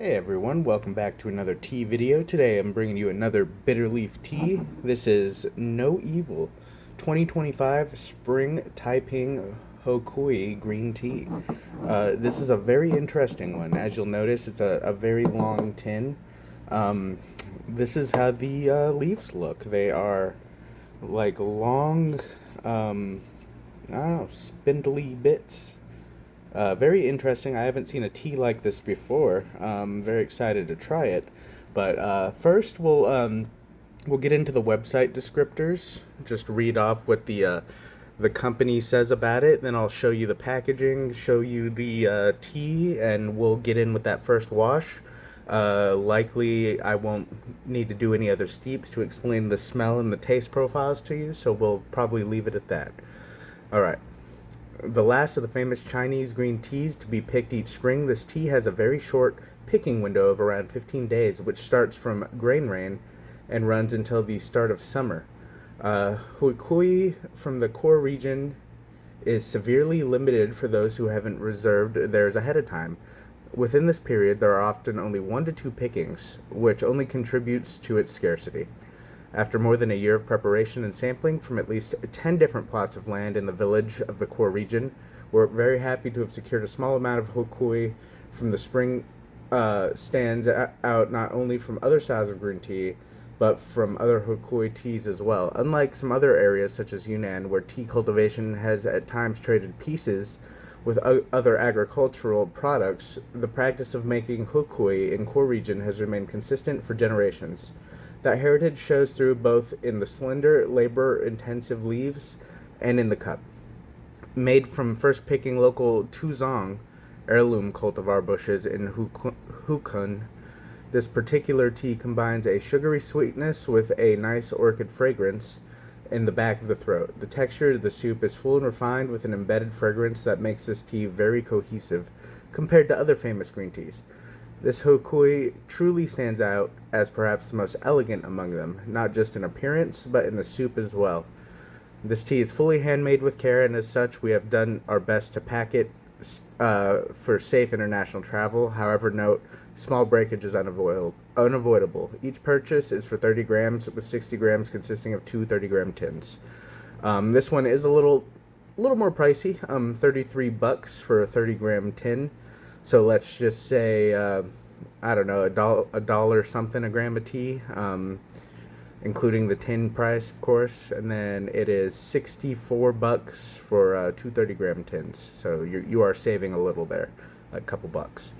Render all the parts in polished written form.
Hey everyone, welcome back to another tea video. Today I'm bringing you another Bitterleaf tea. This is No Evil 2025 Spring Taiping Houkui green tea. This is a very interesting one. As you'll notice, it's a very long tin. Um, this is how the leaves look. They are like long, I don't know, spindly bits. Very interesting. I haven't seen a tea like this before. Very excited to try it. But first, we'll get into the website descriptors. Just read off what the company says about it. Then I'll show you the packaging, show you the tea, and we'll get in with that first wash. Likely, I won't need to do any other steeps to explain the smell and the taste profiles to you, so we'll probably leave it at that. All right. The last of the famous Chinese green teas to be picked each spring, this tea has a very short picking window of around 15 days, which starts from grain rain and runs until the start of summer. Huikui from the core region is severely limited for those who haven't reserved theirs ahead of time. Within this period, there are often only 1 to 2 pickings, which only contributes to its scarcity. After more than a year of preparation and sampling from at least 10 different plots of land in the village of the core region, we're very happy to have secured a small amount of Houkui from the spring. Stands out not only from other styles of green tea, but from other Houkui teas as well. Unlike some other areas such as Yunnan, where tea cultivation has at times traded pieces with other agricultural products, the practice of making Houkui in core region has remained consistent for generations. That heritage shows through both in the slender, labor-intensive leaves and in the cup. Made from first picking local Tuzong heirloom cultivar bushes in Hukun, this particular tea combines a sugary sweetness with a nice orchid fragrance in the back of the throat. The texture of the soup is full and refined with an embedded fragrance that makes this tea very cohesive compared to other famous green teas. This Houkui truly stands out as perhaps the most elegant among them, not just in appearance, but in the soup as well. This tea is fully handmade with care, and as such, we have done our best to pack it for safe international travel. However, note, small breakage is unavoidable. Each purchase is for 30 grams, with 60 grams consisting of two 30-gram tins. This one is a little more pricey, $33 for a 30-gram tin. So let's just say, I don't know, a dollar something a gram of tea, including the tin price, of course. And then it is $64 for two 30-gram tins. So you are saving a little there, a couple bucks.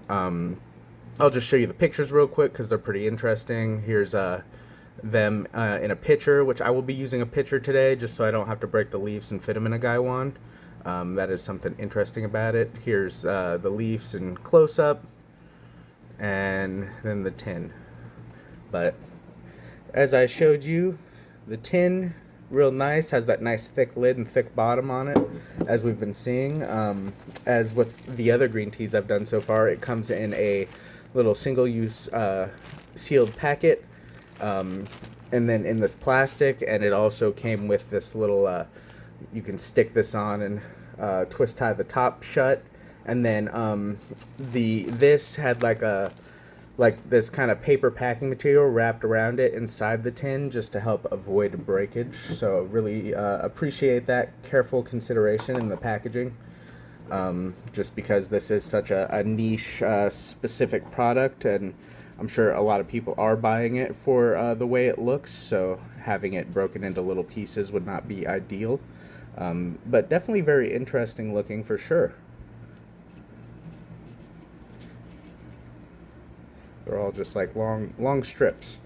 I'll just show you the pictures real quick because they're pretty interesting. Here's them in a pitcher, which I will be using a pitcher today just so I don't have to break the leaves and fit them in a gaiwan. That is something interesting about it. Here's the leaves in close-up, and then the tin. But as I showed you, the tin, real nice, has that nice thick lid and thick bottom on it, as we've been seeing. As with the other green teas I've done so far, it comes in a little single-use sealed packet, and then in this plastic, and it also came with this little you can stick this on and twist tie the top shut, and then this had like this kind of paper packing material wrapped around it inside the tin just to help avoid breakage. So really appreciate that careful consideration in the packaging, just because this is such a niche specific product, and I'm sure a lot of people are buying it for the way it looks, so having it broken into little pieces would not be ideal. But definitely very interesting looking for sure. They're all just like long strips.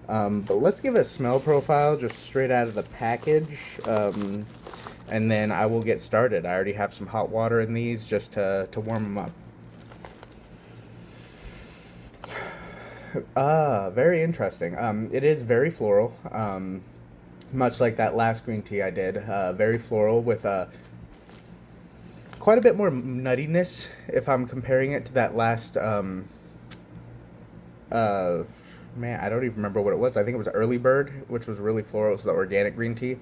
But let's give a smell profile just straight out of the package, and then I will get started. I already have some hot water in these just to warm them up. Very interesting. It is very floral. Much like that last green tea I did, very floral with quite a bit more nuttiness if I'm comparing it to that last, man, I don't even remember what it was. I think it was Early Bird, which was really floral. It was the organic green tea,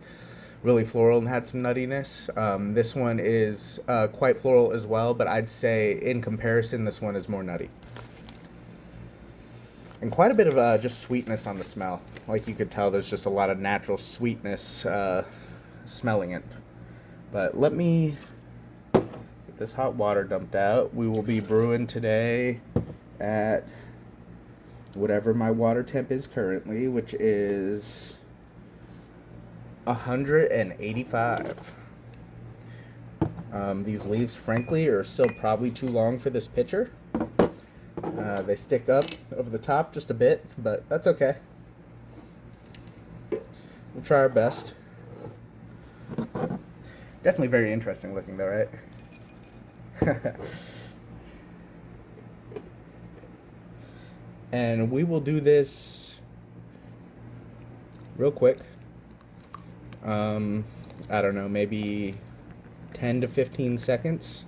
really floral and had some nuttiness. This one is quite floral as well, but I'd say in comparison, this one is more nutty. And quite a bit of just sweetness on the smell. Like you could tell, there's just a lot of natural sweetness smelling it. But let me get this hot water dumped out. We will be brewing today at whatever my water temp is currently, which is 185. These leaves, frankly, are still probably too long for this pitcher. They stick up over the top just a bit, but that's okay. We'll try our best. Definitely very interesting looking though, right? And we will do this real quick. I don't know, maybe 10 to 15 seconds.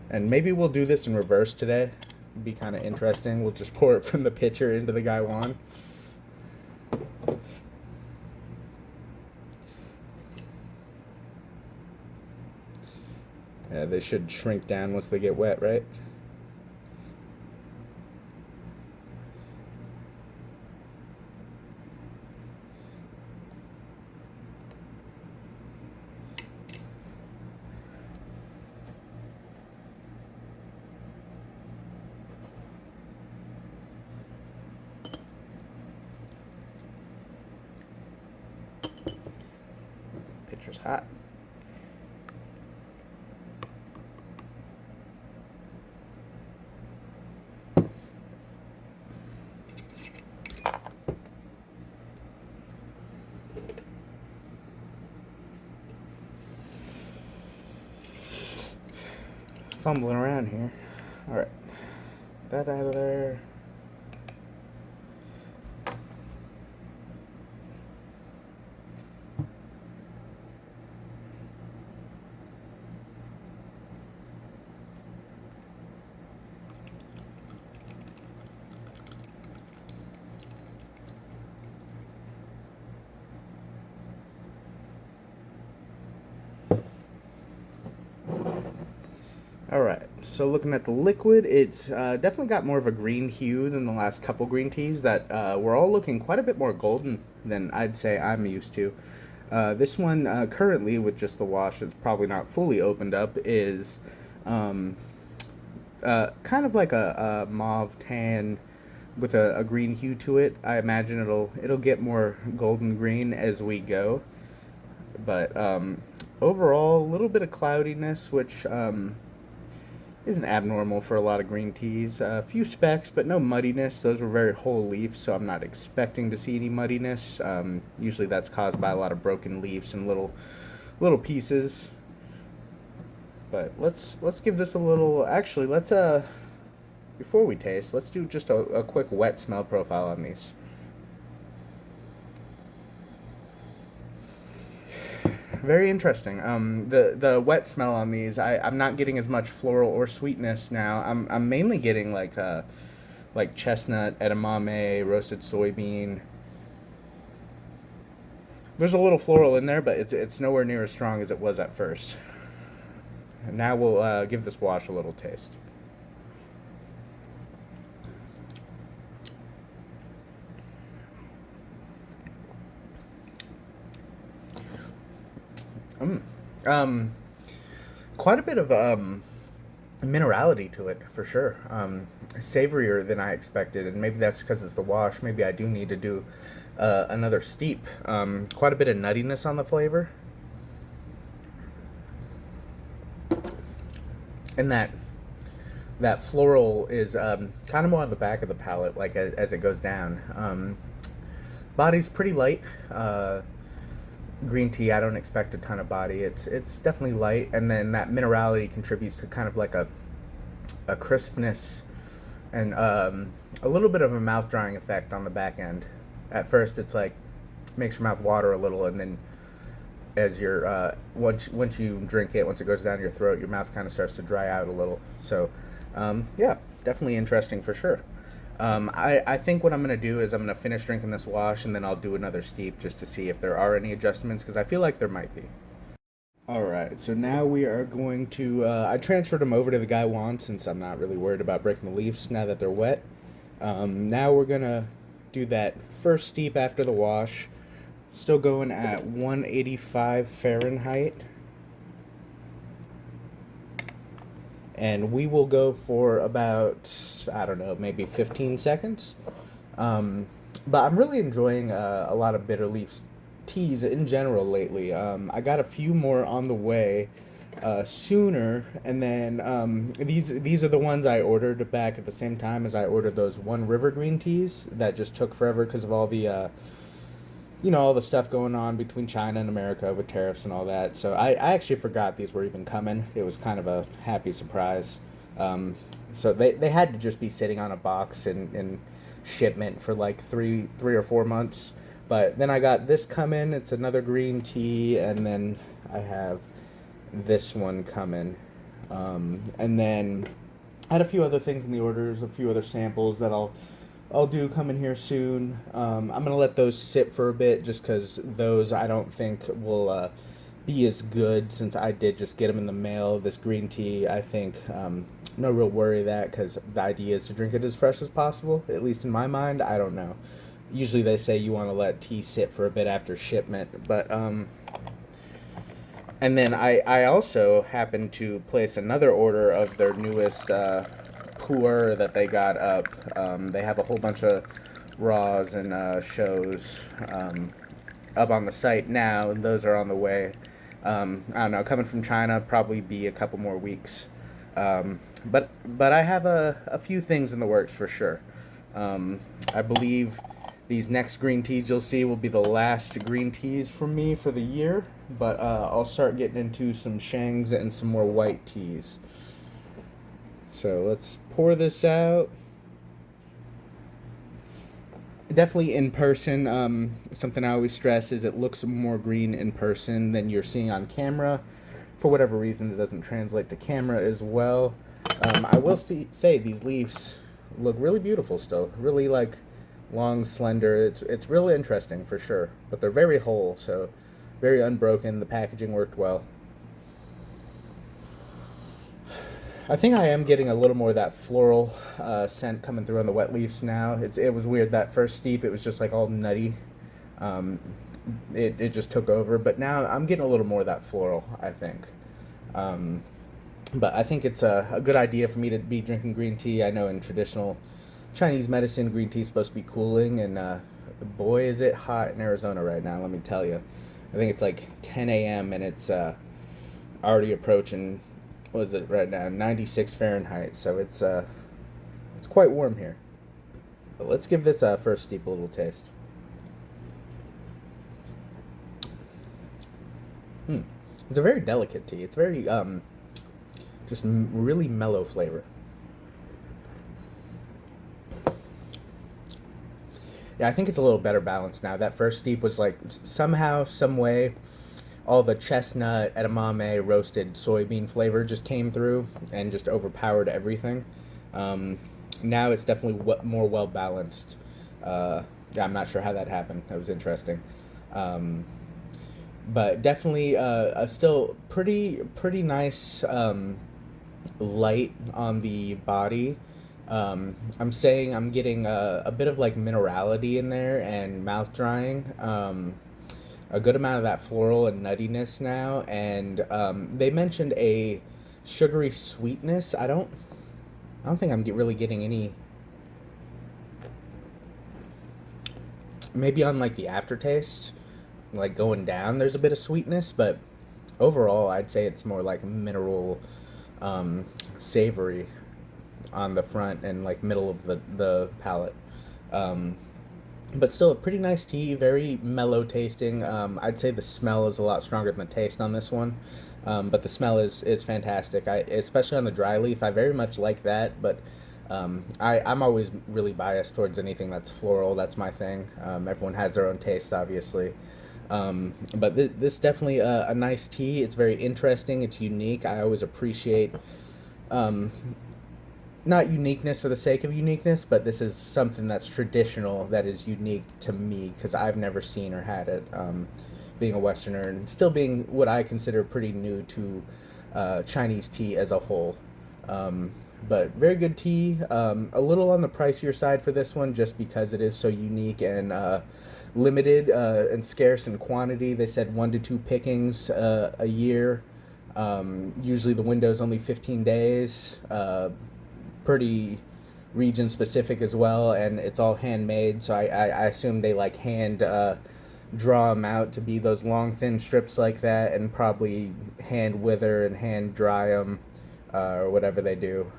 And maybe we'll do this in reverse today. It'd be kind of interesting. We'll just pour it from the pitcher into the gaiwan. Yeah, they should shrink down once they get wet, right? Pitcher's hot. Fumbling around here. All right, that out of there. Alright, so looking at the liquid, it's definitely got more of a green hue than the last couple green teas that were all looking quite a bit more golden than I'd say I'm used to. This one currently, with just the wash, it's probably not fully opened up, is kind of like a mauve tan with a green hue to it. I imagine it'll get more golden green as we go. But overall, a little bit of cloudiness, which isn't abnormal for a lot of green teas. A few specks, but no muddiness. Those were very whole leaf, so I'm not expecting to see any muddiness. Usually that's caused by a lot of broken leaves and little pieces. But let's give this a little. Actually, let's before we taste, let's do just a quick wet smell profile on these. Very interesting. The wet smell on these, I'm not getting as much floral or sweetness now. I'm mainly getting like chestnut, edamame, roasted soybean. There's a little floral in there, but it's nowhere near as strong as it was at first. And now we'll give this wash a little taste. Quite a bit of minerality to it for sure. Savorier than I expected, and maybe that's because it's the wash. Maybe I do need to do another steep. Quite a bit of nuttiness on the flavor, and that floral is kind of more on the back of the palate, like as it goes down. Body's pretty light. Green tea, I don't expect a ton of body. It's definitely light, and then that minerality contributes to kind of like a crispness and a little bit of a mouth drying effect on the back end. At first, it's like makes your mouth water a little, and then as you're once you drink it, once it goes down your throat, your mouth kind of starts to dry out a little. So yeah, definitely interesting for sure. I think what I'm going to do is I'm going to finish drinking this wash and then I'll do another steep just to see if there are any adjustments because I feel like there might be. All right, so now we are going to. I transferred them over to the guy once since I'm not really worried about breaking the leaves now that they're wet. Now we're gonna do that first steep after the wash. Still going at 185 Fahrenheit. And we will go for about, I don't know, maybe 15 seconds. Um, but I'm really enjoying a lot of Bitterleaf teas in general lately. I got a few more on the way sooner, and then these are the ones I ordered back at the same time as I ordered those One River green teas that just took forever because of all the all the stuff going on between China and America with tariffs and all that. So I actually forgot these were even coming. It was kind of a happy surprise. Um, so they had to just be sitting on a box in shipment for like three or 4 months. But then I got this coming. It's another green tea, and then I have this one coming. And then I had a few other things in the orders, a few other samples that I'll do coming here soon. I'm gonna let those sit for a bit just because those I don't think will be as good since I did just get them in the mail. This green tea, I think, no real worry of that because the idea is to drink it as fresh as possible. At least in my mind, I don't know. Usually they say you want to let tea sit for a bit after shipment, but and then I also happened to place another order of their newest pour that they got up. They have a whole bunch of raws and shows up on the site now, and those are on the way. I don't know, coming from China, probably be a couple more weeks. But I have a few things in the works for sure. I believe these next green teas you'll see will be the last green teas from me for the year, but I'll start getting into some Shangs and some more white teas. So let's pour this out. Definitely in person. Something I always stress is it looks more green in person than you're seeing on camera. For whatever reason, it doesn't translate to camera as well. I will say these leaves look really beautiful still. Really like long, slender. It's really interesting for sure. But they're very whole, so very unbroken. The packaging worked well. I think I am getting a little more of that floral scent coming through on the wet leaves now. It was weird that first steep. It was just like all nutty. Um, it just took over. But now I'm getting a little more of that floral, I think. Um, but I think it's a good idea for me to be drinking green tea. I know in traditional Chinese medicine, green tea is supposed to be cooling. And boy, is it hot in Arizona right now, let me tell you. I think it's like 10 a.m. and it's already approaching, what is it right now, 96 Fahrenheit, so it's quite warm here. But let's give this first steep a little taste. It's a very delicate tea. It's very just really mellow flavor. Yeah, I think it's a little better balanced now. That first steep was like somehow, some way, all the chestnut, edamame, roasted soybean flavor just came through and just overpowered everything. Um, Now it's definitely more well balanced. Yeah, I'm not sure how that happened. That was interesting. Um, but definitely a still pretty nice light on the body. I'm saying I'm getting a bit of like minerality in there and mouth drying. A good amount of that floral and nuttiness now, and they mentioned a sugary sweetness. I don't think I'm really getting any. Maybe on like the aftertaste, like going down, there's a bit of sweetness, but overall, I'd say it's more like mineral, savory on the front and like middle of the palate. Um, but still a pretty nice tea, very mellow tasting. I'd say the smell is a lot stronger than the taste on this one, but the smell is fantastic. Especially on the dry leaf, I very much like that. But I'm always really biased towards anything that's floral. That's my thing. Everyone has their own tastes, obviously. But this definitely a nice tea. It's very interesting. It's unique. I always appreciate um, not uniqueness for the sake of uniqueness, but this is something that's traditional that is unique to me because I've never seen or had it. Being a Westerner and still being what I consider pretty new to Chinese tea as a whole. Um, but very good tea. A little on the pricier side for this one just because it is so unique and limited and scarce in quantity. They said 1 to 2 pickings a year. Usually the window's only 15 days. Pretty region specific as well, and it's all handmade. So I assume they like hand draw them out to be those long thin strips like that, and probably hand wither and hand dry them or whatever they do.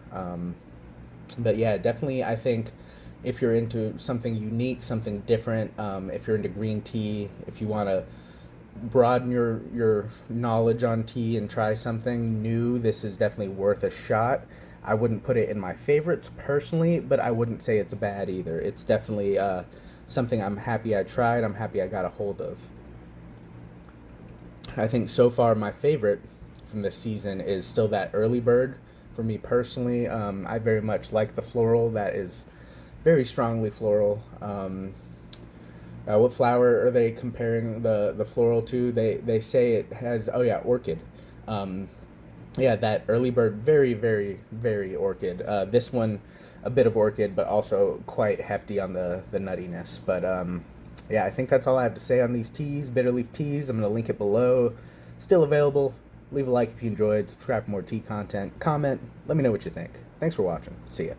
But yeah, definitely I think if you're into something unique, something different, if you're into green tea, if you want to broaden your knowledge on tea and try something new, this is definitely worth a shot. I wouldn't put it in my favorites personally, but I wouldn't say it's bad either. It's definitely something I'm happy I tried. I'm happy I got a hold of. I think so far my favorite from this season is still that early bird. For me personally, I very much like the floral. That is very strongly floral. What flower are they comparing the floral to? They say it has, oh yeah, orchid. Um, yeah, that early bird, very very orchid. This one, a bit of orchid, but also quite hefty on the nuttiness. But yeah, I think that's all I have to say on these teas, Bitterleaf teas. I'm gonna link it below. Still available. Leave a like if you enjoyed. Subscribe for more tea content. Comment. Let me know what you think. Thanks for watching. See ya.